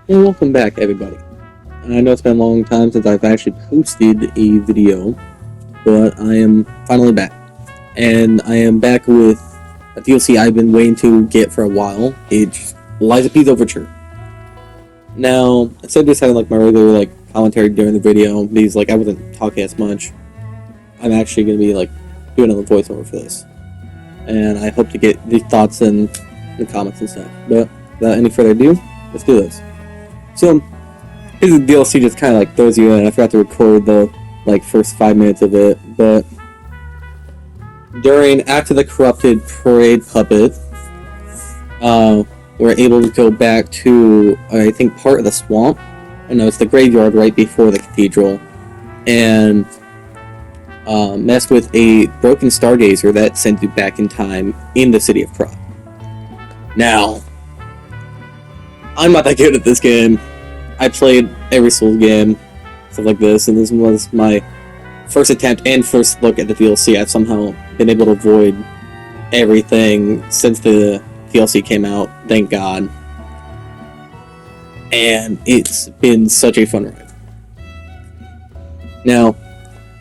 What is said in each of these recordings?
Well, welcome back, everybody. I know it's been a long time since I've actually posted a video, but I am finally back. And I am back with a DLC I've been waiting to get for a while. It's P Overture. Now, instead of just having like my regular commentary during the video, because I wasn't talking as much, I'm actually going to be doing a voiceover for this. And I hope to get the thoughts and the comments and stuff. But without any further ado, let's do this. So, this DLC just kind of throws you in. I forgot to record the first 5 minutes of it, but after the corrupted parade puppet, we're able to go back to, I think, part of the swamp. Oh no, it's the graveyard right before the cathedral, and messed with a broken stargazer that sends you back in time in the city of Prague. Now, I'm not that good at this game. I played every Souls game, stuff like this, and this was my first attempt and first look at the DLC. I've somehow been able to avoid everything since the DLC came out, thank God. And it's been such a fun ride. Now,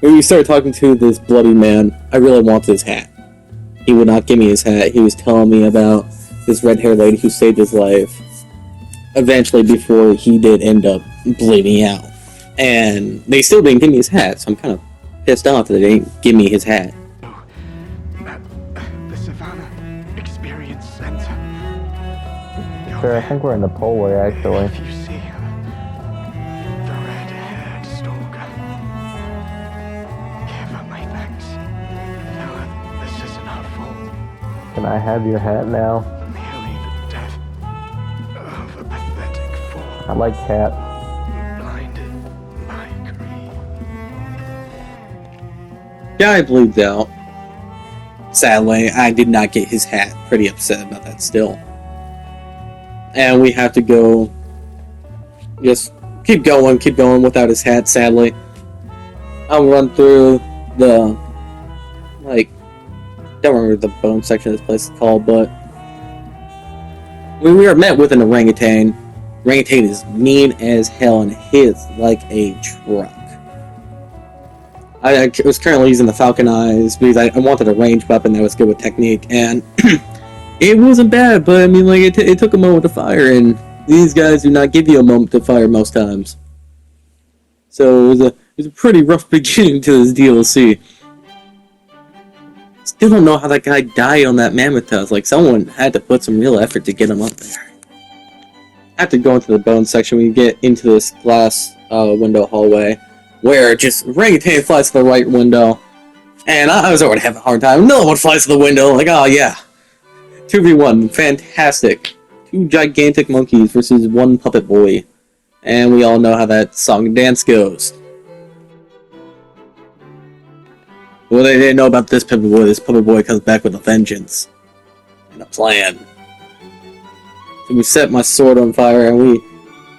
when we started talking to this bloody man, I really wanted his hat. He would not give me his hat. He was telling me about this red-haired lady who saved his life eventually before he did end up bleeding out. And they still didn't give me his hat, so I'm kind of pissed off that they didn't give me his hat. The Savannah Experience Center. Sure, I think we're in the Polway, actually. If you see her, the red-haired stalker, give her my thanks. Tell her this isn't her fault. Can I have your hat now? Merely the death of a pathetic form. I like hats. Blinded by greed. Guy bleeds out. Sadly, I did not get his hat. Pretty upset about that still. And we have to go, just keep going without his hat, sadly. I'll run through the, don't remember the bone section of this place is called, but when we are met with an orangutan, orangutan is mean as hell and hits like a truck. I was currently using the falcon eyes because I wanted a ranged weapon that was good with technique, and it wasn't bad, but I mean, it took a moment to fire, and these guys do not give you a moment to fire most times. So it was a pretty rough beginning to this DLC. Still don't know how that guy died on that mammoth tusk. Someone had to put some real effort to get him up there. I have to go into the bone section when you get into this glass window hallway, where just orangutan flies to the right window, and I was already having a hard time. Another one flies to the window, oh yeah. 2v1, fantastic. 2 gigantic monkeys versus 1 puppet boy. And we all know how that song and dance goes. Well, they didn't know about this puppet boy comes back with a vengeance. And a plan. So we set my sword on fire and we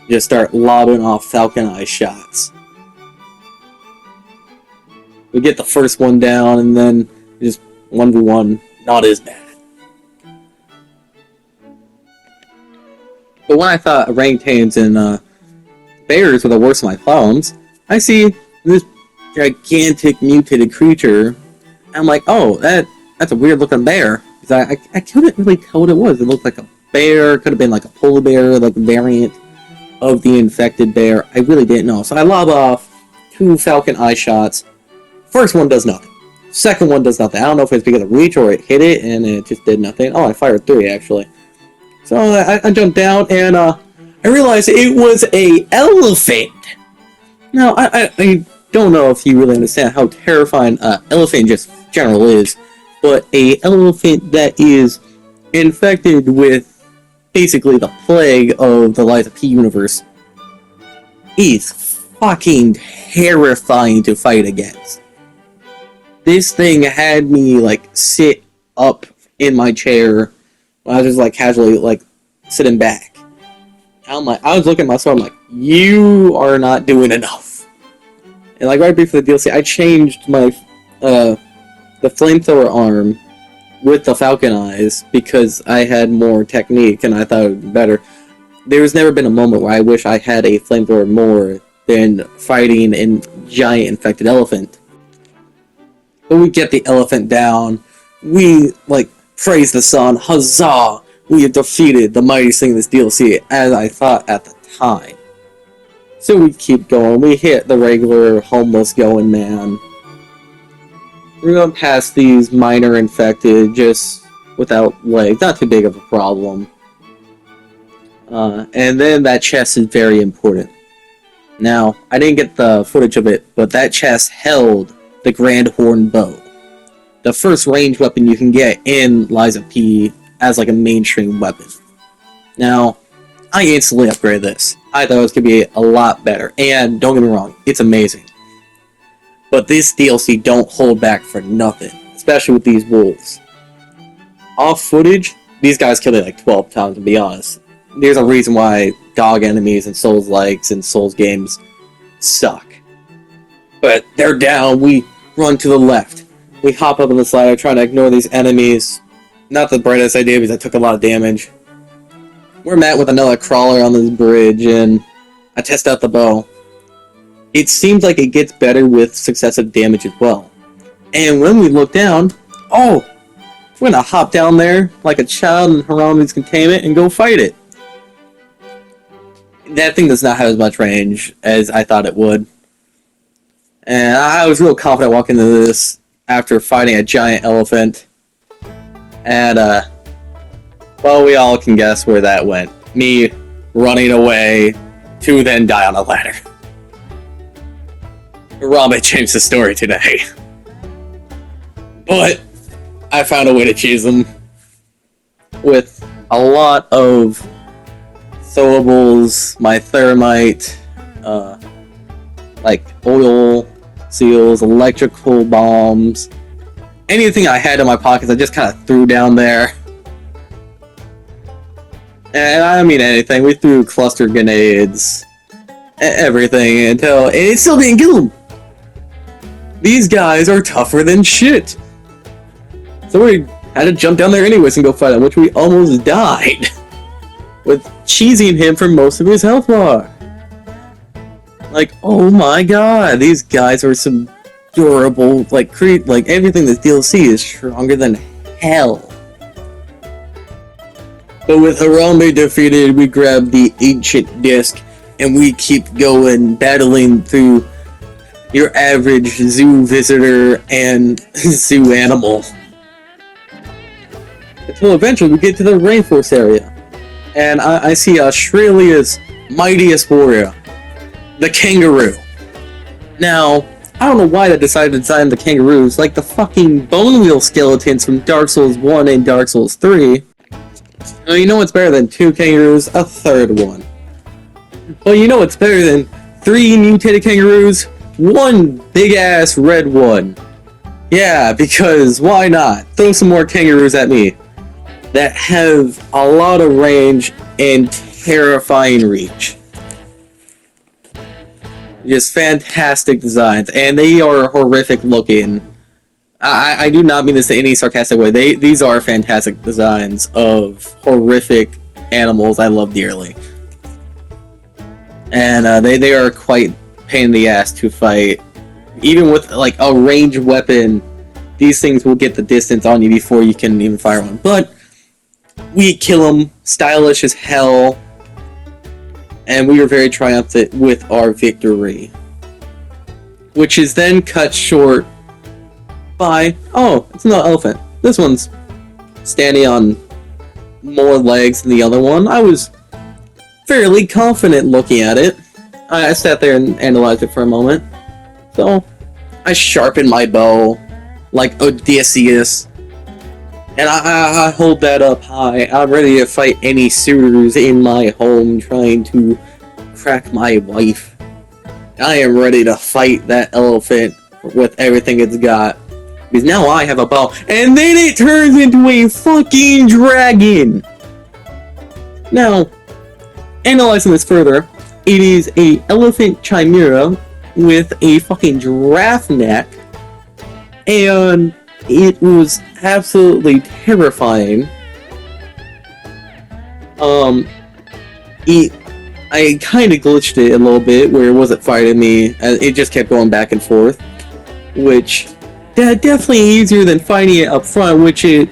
just start lobbing off falcon eye shots. We get the first one down and then just 1v1, not as bad. But when I thought orangutans and bears were the worst of my problems, I see this gigantic mutated creature. I'm like, oh, that's a weird looking bear. Because I couldn't really tell what it was. It looked like a bear, could have been like a polar bear, like a variant of the infected bear. I really didn't know. So I lob off 2 falcon eye shots. First one does nothing. Second one does nothing. I don't know if it's because of reach or it hit it and it just did nothing. Oh, I fired 3 actually. So I jumped down and I realized it was a elephant. Now I don't know if you really understand how terrifying elephant just general is, but a elephant that is infected with basically the plague of the Lies of P universe is fucking terrifying to fight against. This thing had me sit up in my chair. I was just casually sitting back. I was looking at myself, I'm like, you are not doing enough. And right before the DLC, I changed my the flamethrower arm with the falcon eyes because I had more technique and I thought it would be better. there's never been a moment where I wish I had a flamethrower more than fighting a giant infected elephant. But we get the elephant down. We, like, praise the sun. Huzzah! We have defeated the mightiest thing in this DLC, as I thought at the time. So we keep going. We hit the regular homeless going man. We're going past these minor infected, just without legs. Not too big of a problem. And then that chest is very important. Now, I didn't get the footage of it, but that chest held the Grand Horn Bow. The first ranged weapon you can get in Lies of P as like a mainstream weapon. Now, I instantly upgraded this. I thought it was going to be a lot better. And don't get me wrong, it's amazing. But this DLC don't hold back for nothing. Especially with these wolves. Off footage, these guys kill it like 12 times to be honest. There's a reason why dog enemies and Souls-likes and Souls games suck. But they're down, we run to the left. We hop up on the slider trying to ignore these enemies. Not the brightest idea because I took a lot of damage. We're met with another crawler on this bridge and I test out the bow. It seems like it gets better with successive damage as well. And when we look down, oh! We're gonna hop down there like a child in Harambe's containment and go fight it. That thing does not have as much range as I thought it would. And I was real confident walking into this after fighting a giant elephant. And, well, we all can guess where that went. Me running away to then die on a ladder. Harambe changed the story today. But I found a way to cheese them with a lot of throwables, my thermite, like oil seals, electrical bombs, anything I had in my pockets I just kind of threw down there. And I mean anything, we threw cluster grenades, everything until it still didn't kill them. These guys are tougher than shit. So we had to jump down there anyways and go fight him, which we almost died. With cheesing him for most of his health bar. Like, oh my god, these guys are some durable, like everything this DLC is stronger than hell. But with Harambe defeated, we grab the ancient disc and we keep going, battling through your average zoo visitor and zoo animal. Until eventually we get to the rainforest area. And I see Australia's mightiest warrior, the kangaroo. Now, I don't know why they decided to design the kangaroos like the fucking bone wheel skeletons from Dark Souls 1 and Dark Souls 3. Well, you know what's better than 2 kangaroos? A third one. Well, you know what's better than 3 mutated kangaroos? 1 big-ass red one. Yeah, because why not? Throw some more kangaroos at me that have a lot of range and terrifying reach. Just fantastic designs, and they are horrific looking. I do not mean this in any sarcastic way. These are fantastic designs of horrific animals I love dearly. And they are quite pain in the ass to fight. Even with like a ranged weapon, these things will get the distance on you before you can even fire one. But we kill them, stylish as hell, and we were very triumphant with our victory. Which is then cut short by, oh, it's not an elephant. This one's standing on more legs than the other one. I was fairly confident looking at it. I sat there and analyzed it for a moment. So, I sharpened my bow like Odysseus. And I hold that up high. I'm ready to fight any suitors in my home trying to crack my wife. I am ready to fight that elephant with everything it's got. Because now I have a bow. And then it turns into a fucking dragon! Now, analyzing this further, it is a elephant chimera with a fucking giraffe neck. And it was absolutely terrifying. I kind of glitched it a little bit where it wasn't fighting me, and it just kept going back and forth, which definitely easier than fighting it up front, which it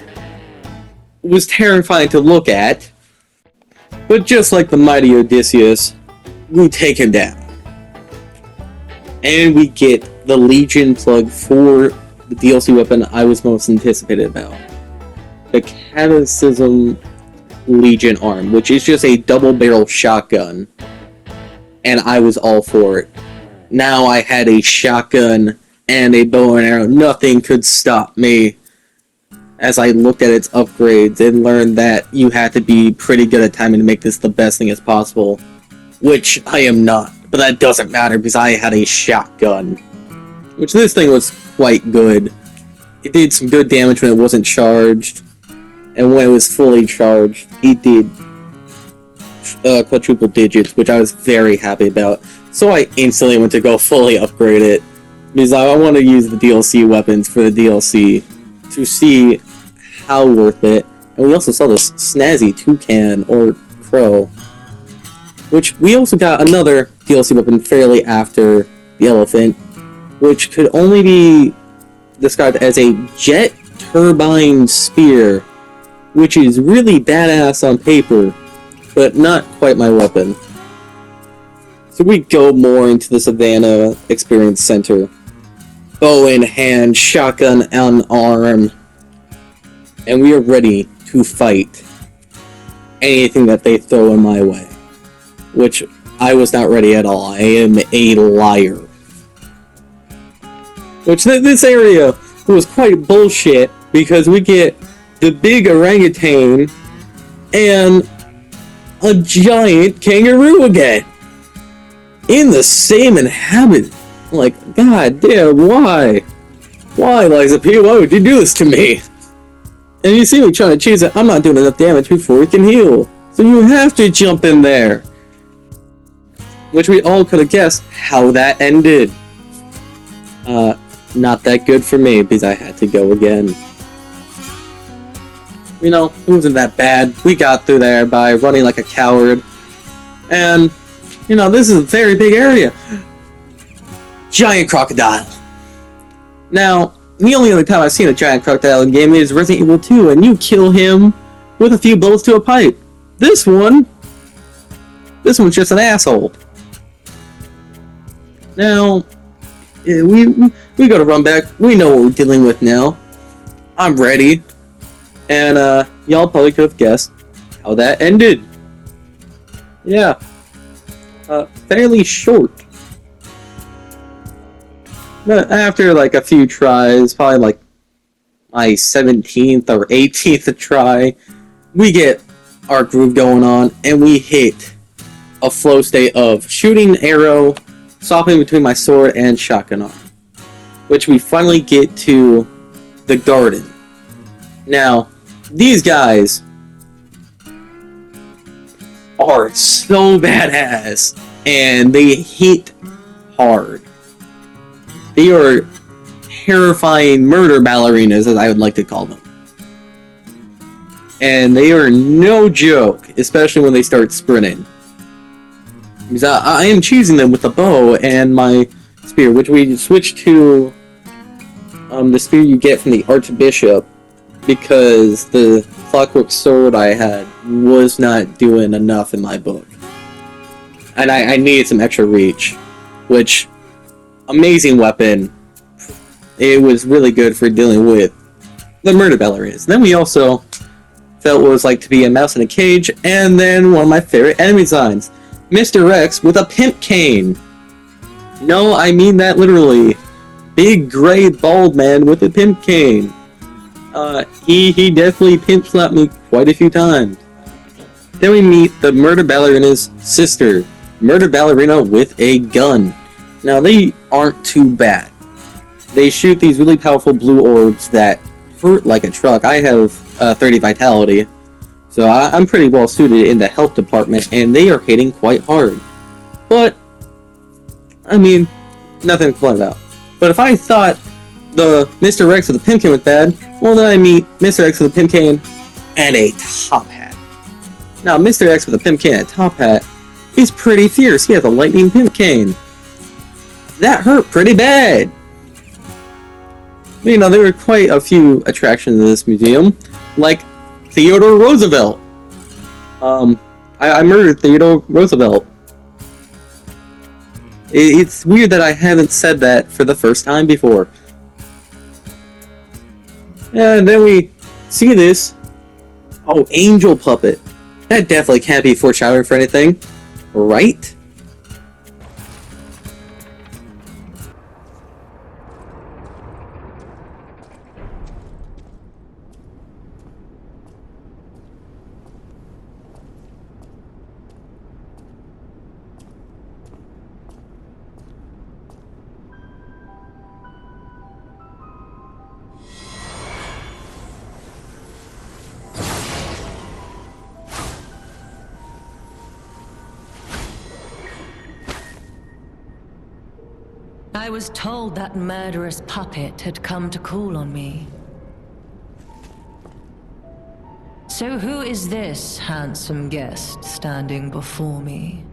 was terrifying to look at. But just like the mighty Odysseus, we take him down. And we get the Legion plug for the DLC weapon I was most anticipated about. The Cataclysm Legion arm, which is just a double barrel shotgun, and I was all for it. Now I had a shotgun and a bow and arrow. Nothing could stop me as I looked at its upgrades and learned that you had to be pretty good at timing to make this the best thing as possible, which I am not, but that doesn't matter because I had a shotgun, which this thing was quite good. It did some good damage when it wasn't charged, and when it was fully charged, it did quadruple digits, which I was very happy about. So I instantly went to go fully upgrade it, because I want to use the DLC weapons for the DLC to see how worth it. And we also saw this snazzy toucan, or crow, which we also got another DLC weapon fairly after the elephant, which could only be described as a jet turbine spear, which is really badass on paper, but not quite my weapon. So we go more into the Savannah Experience Center. Bow in hand, shotgun on arm, and we are ready to fight anything that they throw in my way. Which I was not ready at all. I am a liar. Which this area was quite bullshit, because we get the big orangutan and a giant kangaroo again in the same inhabitant. Like, god damn, why? Why, Liza P? Why would you do this to me? And you see me trying to chase it. I'm not doing enough damage before it can heal, so you have to jump in there. Which we all could have guessed how that ended. Not that good for me, because I had to go again. You know, it wasn't that bad. We got through there by running like a coward. And, you know, this is a very big area. Giant crocodile. Now, the only other time I've seen a giant crocodile in game is Resident Evil 2, and you kill him with a few bullets to a pipe. This one's just an asshole. Now, we gotta run back. We know what we're dealing with now. I'm ready. And, y'all probably could have guessed how that ended. Yeah. Fairly short. But after, like, a few tries, probably, like, my 17th or 18th try, we get our groove going on, and we hit a flow state of shooting arrow, swapping between my sword and shotgun arm, which we finally get to the garden. Now, these guys are so badass, and they hit hard. They are terrifying murder ballerinas, as I would like to call them. And they are no joke, especially when they start sprinting. Because I am choosing them with the bow and my spear, which we switched to the spear you get from the Archbishop, because the clockwork sword I had was not doing enough in my book. And I needed some extra reach, which, amazing weapon. It was really good for dealing with the murder ballerinas. Then we also felt what it was like to be a mouse in a cage, and then one of my favorite enemy designs, Mr. X with a pimp cane. No, I mean that literally. Big gray bald man with a pimp cane. He definitely pimp slapped me quite a few times. Then we meet the murder ballerina's sister, murder ballerina with a gun. Now they aren't too bad. They shoot these really powerful blue orbs that hurt like a truck. I have 30 vitality, so I'm pretty well suited in the health department, and they are hitting quite hard. But, I mean, nothing to complain about. But if I thought the Mr. X with the pimp cane was bad, well then I meet Mr. X with a pimp cane and a top hat. Now, Mr. X with a pimp cane and top hat is pretty fierce. He has a lightning pimp cane. That hurt pretty bad. You know, there were quite a few attractions in this museum, like Theodore Roosevelt. I murdered Theodore Roosevelt. It's weird that I haven't said that for the first time before. And then we see this. Oh, angel puppet. That definitely can't be foreshadowing for anything, right? I was told that murderous puppet had come to call on me. So who is this handsome guest standing before me?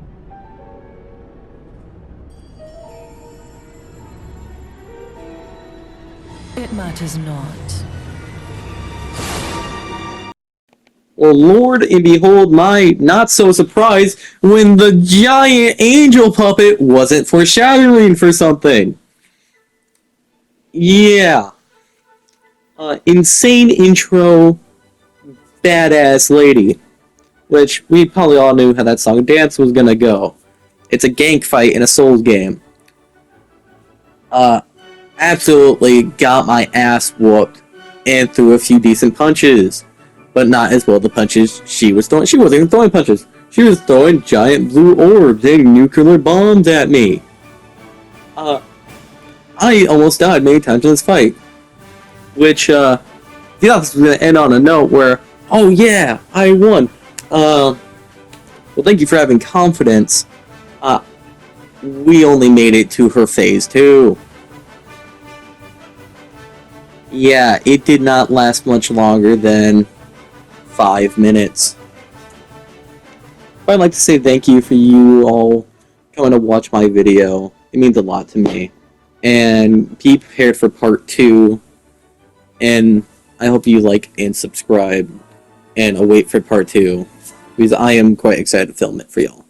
It matters not. Well, Lord and behold my not-so-surprise when the giant angel puppet wasn't foreshadowing for something. Yeah. Insane intro, badass lady. Which we probably all knew how that song Dance was gonna go. It's a gank fight in a Souls game. Absolutely got my ass whooped and threw a few decent punches. But not as well the punches she was throwing. She wasn't even throwing punches. She was throwing giant blue orbs and nuclear bombs at me. I almost died many times in this fight. Which, the office was going to end on a note where, oh yeah, I won. Well, thank you for having confidence. We only made it to her phase 2. Yeah, it did not last much longer than 5 minutes. But I'd like to say thank you for you all coming to watch my video. It means a lot to me. And be prepared for part 2. And I hope you like and subscribe and await for part 2. Because I am quite excited to film it for y'all.